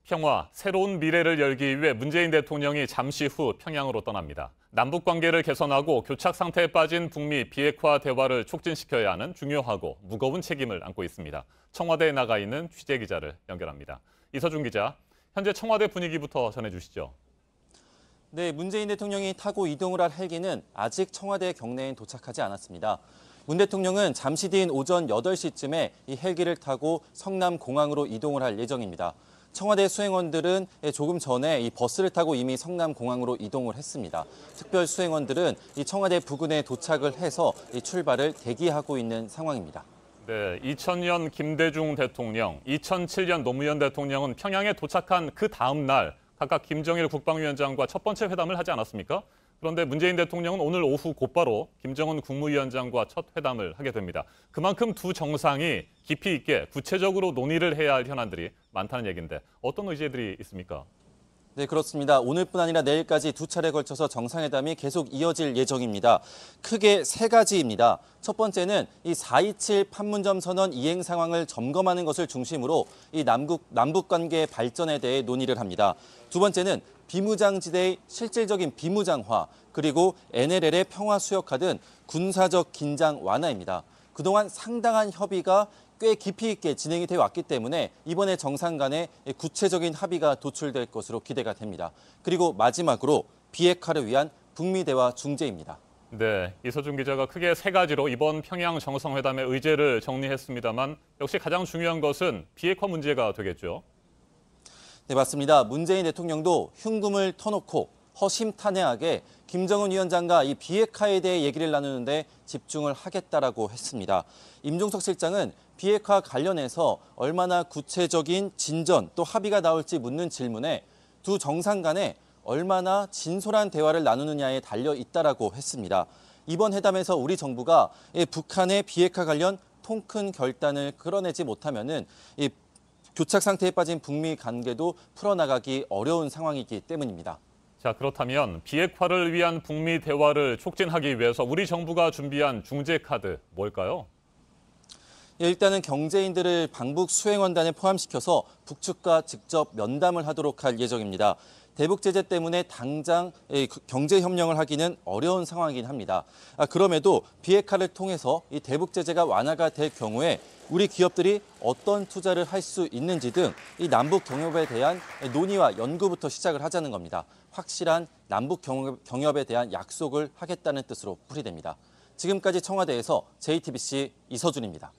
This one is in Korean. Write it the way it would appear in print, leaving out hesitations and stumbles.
평화, 새로운 미래를 열기 위해 문재인 대통령이 잠시 후 평양으로 떠납니다. 남북 관계를 개선하고 교착 상태에 빠진 북미 비핵화 대화를 촉진시켜야 하는 중요하고 무거운 책임을 안고 있습니다. 청와대에 나가 있는 취재 기자를 연결합니다. 이서준 기자, 현재 청와대 분위기부터 전해주시죠. 네, 문재인 대통령이 타고 이동을 할 헬기는 아직 청와대 경내에 도착하지 않았습니다. 문 대통령은 잠시 뒤인 오전 8시쯤에 이 헬기를 타고 성남공항으로 이동을 할 예정입니다. 청와대 수행원들은 조금 전에 이 버스를 타고 이미 성남공항으로 이동을 했습니다. 특별 수행원들은 이 청와대 부근에 도착을 해서 이 출발을 대기하고 있는 상황입니다. 네, 2000년 김대중 대통령, 2007년 노무현 대통령은 평양에 도착한 그 다음 날 각각 김정일 국방위원장과 첫 번째 회담을 하지 않았습니까? 그런데 문재인 대통령은 오늘 오후 곧바로 김정은 국무위원장과 첫 회담을 하게 됩니다. 그만큼 두 정상이 깊이 있게 구체적으로 논의를 해야 할 현안들이 많다는 얘기인데 어떤 의제들이 있습니까? 네, 그렇습니다. 오늘뿐 아니라 내일까지 두 차례 걸쳐서 정상회담이 계속 이어질 예정입니다. 크게 세 가지입니다. 첫 번째는 이 4.27 판문점 선언 이행 상황을 점검하는 것을 중심으로 이 남북 관계 발전에 대해 논의를 합니다. 두 번째는 비무장지대의 실질적인 비무장화, 그리고 NLL의 평화 수역화 등 군사적 긴장 완화입니다. 그동안 상당한 협의가 꽤 깊이 있게 진행이 되어 왔기 때문에 이번에 정상 간의 구체적인 합의가 도출될 것으로 기대가 됩니다. 그리고 마지막으로 비핵화를 위한 북미 대화 중재입니다. 네, 이서준 기자가 크게 세 가지로 이번 평양 정상회담의 의제를 정리했습니다만 역시 가장 중요한 것은 비핵화 문제가 되겠죠. 네, 맞습니다. 문재인 대통령도 흉금을 터놓고 허심탄회하게 김정은 위원장과 이 비핵화에 대해 얘기를 나누는데 집중을 하겠다라고 했습니다. 임종석 실장은 비핵화 관련해서 얼마나 구체적인 진전 또 합의가 나올지 묻는 질문에 두 정상 간에 얼마나 진솔한 대화를 나누느냐에 달려 있다라고 했습니다. 이번 회담에서 우리 정부가 북한의 비핵화 관련 통큰 결단을 끌어내지 못하면은 이 교착 상태에 빠진 북미 관계도 풀어나가기 어려운 상황이기 때문입니다. 자, 그렇다면 비핵화를 위한 북미 대화를 촉진하기 위해서 우리 정부가 준비한 중재 카드 뭘까요? 일단은 경제인들을 방북 수행원단에 포함시켜서 북측과 직접 면담을 하도록 할 예정입니다. 대북 제재 때문에 당장 경제 협력을 하기는 어려운 상황이긴 합니다. 그럼에도 비핵화를 통해서 이 대북 제재가 완화가 될 경우에 우리 기업들이 어떤 투자를 할 수 있는지 등 이 남북 경협에 대한 논의와 연구부터 시작을 하자는 겁니다. 확실한 남북 경협에 대한 약속을 하겠다는 뜻으로 풀이됩니다. 지금까지 청와대에서 JTBC 이서준입니다.